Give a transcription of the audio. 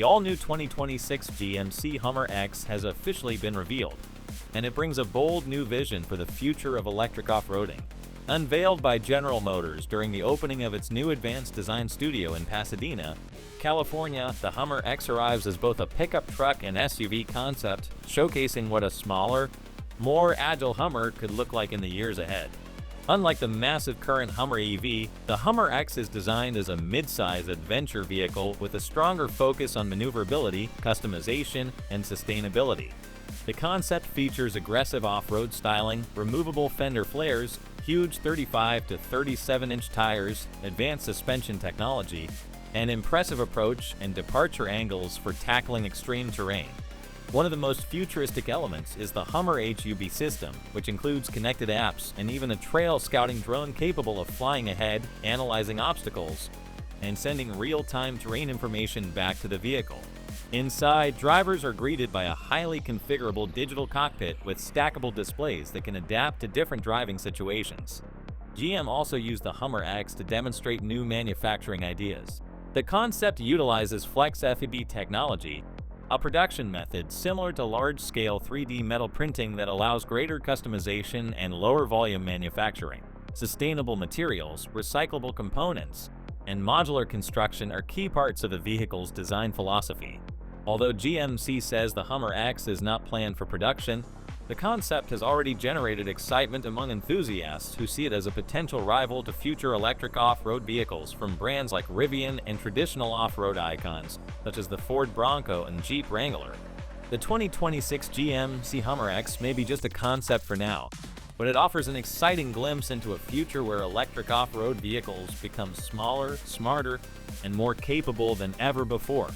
The all-new 2026 GMC HUMMER X has officially been revealed, and it brings a bold new vision for the future of electric off-roading. Unveiled by General Motors during the opening of its new advanced design studio in Pasadena, California, the HUMMER X arrives as both a pickup truck and SUV concept, showcasing what a smaller, more agile Hummer could look like in the years ahead. Unlike the massive current Hummer EV, the HUMMER X is designed as a mid-size adventure vehicle with a stronger focus on maneuverability, customization, and sustainability. The concept features aggressive off-road styling, removable fender flares, huge 35 to 37-inch tires, advanced suspension technology, and impressive approach and departure angles for tackling extreme terrain. One of the most futuristic elements is the HUMMER HUB system, which includes connected apps and even a trail scouting drone capable of flying ahead, analyzing obstacles, and sending real-time terrain information back to the vehicle. Inside, drivers are greeted by a highly configurable digital cockpit with stackable displays that can adapt to different driving situations. GM also used the HUMMER X to demonstrate new manufacturing ideas. The concept utilizes Flex FEB technology, a production method similar to large-scale 3D metal printing that allows greater customization and lower volume manufacturing. Sustainable materials, recyclable components, and modular construction are key parts of the vehicle's design philosophy. Although GMC says the HUMMER X is not planned for production, the concept has already generated excitement among enthusiasts who see it as a potential rival to future electric off-road vehicles from brands like Rivian and traditional off-road icons such as the Ford Bronco and Jeep Wrangler. The 2026 GMC HUMMER X may be just a concept for now, but it offers an exciting glimpse into a future where electric off-road vehicles become smaller, smarter, and more capable than ever before.